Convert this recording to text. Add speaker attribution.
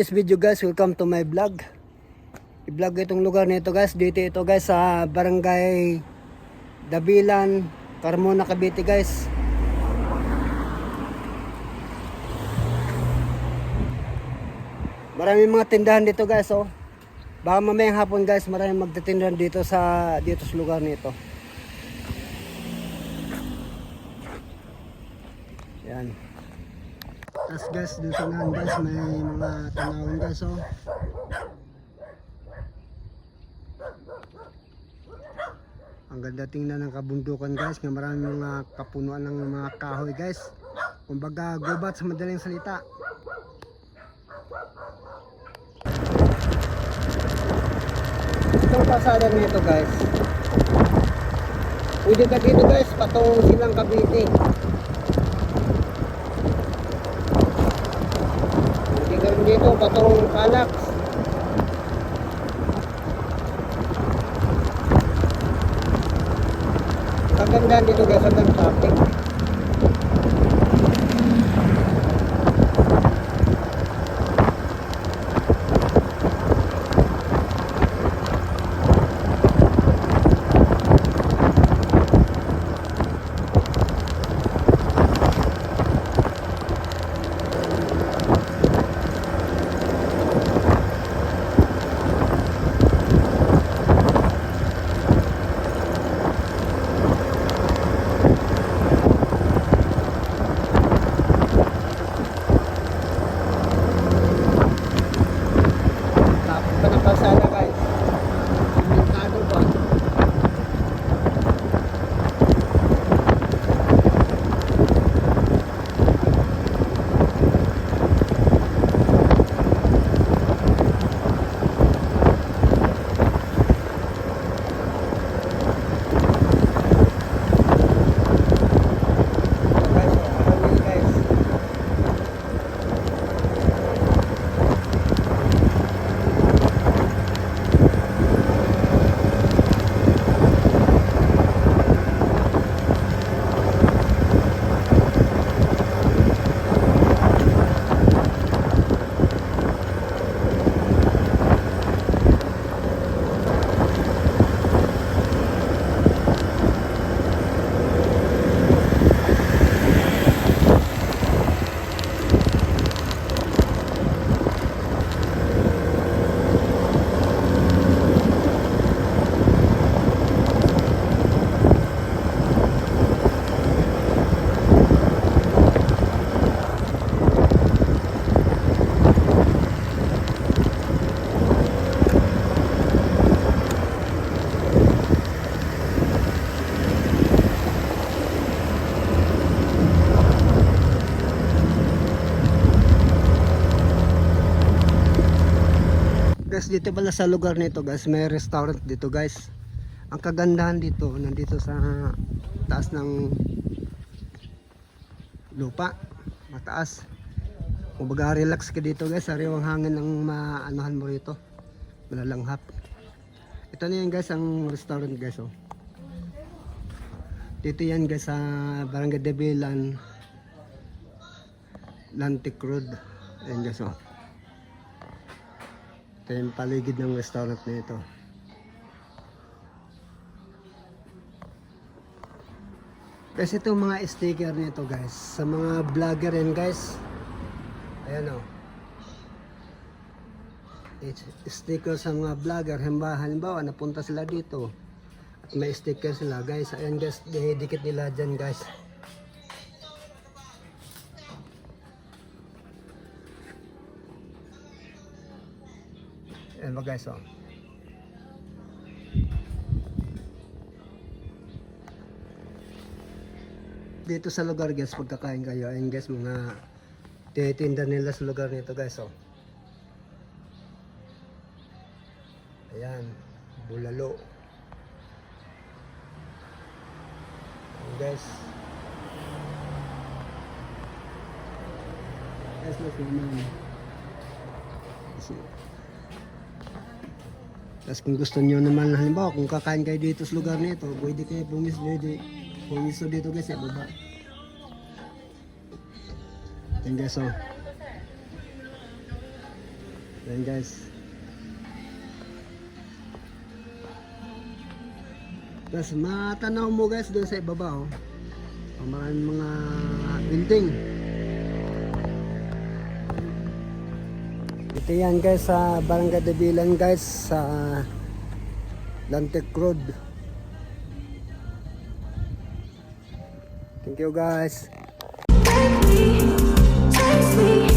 Speaker 1: this video guys, welcome to my vlog. I-vlog itong lugar nito guys. Dito ito guys sa Barangay Dabilan, Carmona, Cavite guys. Maraming mga tindahan dito guys oh. Baka mamayang hapon guys, maraming magtitindahan dito sa lugar nito. Yan. Tapos guys, dito sa unahan guys, may mga tanawin guys oh. Ang ganda tingnan ng kabundukan guys, nga maraming mga kapunuan ng mga kahoy guys. Kumbaga gubat sa madaling salita. Itong pasada nito guys, pwede ka dito guys, patong silang Cavite. Pwede ka dito, patong Calax. Kagandaan dito guys, hanggang traffic. Guys, dito pala sa lugar nito guys, may restaurant dito guys. Ang kagandahan dito, nandito sa taas ng lupa, mataas. Kumbaga relax ka dito guys, sariwang hangin ang maanohan mo rito, malalanghap. Ito na yan guys, ang restaurant guys oh. Dito yan guys sa Barangay Dabilan, Lantic Road. Ayan guys oh. Ito yung paligid ng restaurant na ito. Guys, ito mga sticker nito guys, sa mga vlogger yan guys. Ayan o. Sticker sa mga vlogger. Halimbawa, napunta sila dito at may sticker sila guys. Ayan guys, dikit nila dyan guys. Ayan mo guys oh. Dito sa lugar guys, pagkakain kayo, ayan guys, mga tinitinda nila sa lugar nito guys oh. Ayan, bulalo. Ayan guys. Guys, look naman. Tapos kung gusto niyo naman, halimbawa kung kakain kayo dito sa lugar nito, pwede kayo pumiso dito guys sa baba. Yan guys oh. Ayan guys. Tapos matanaw mo guys doon sa ibaba oh. Maraming mga building. Ito yan guys sa Barangay Dabilan guys sa Lantec Road. Thank you guys.
Speaker 2: Take me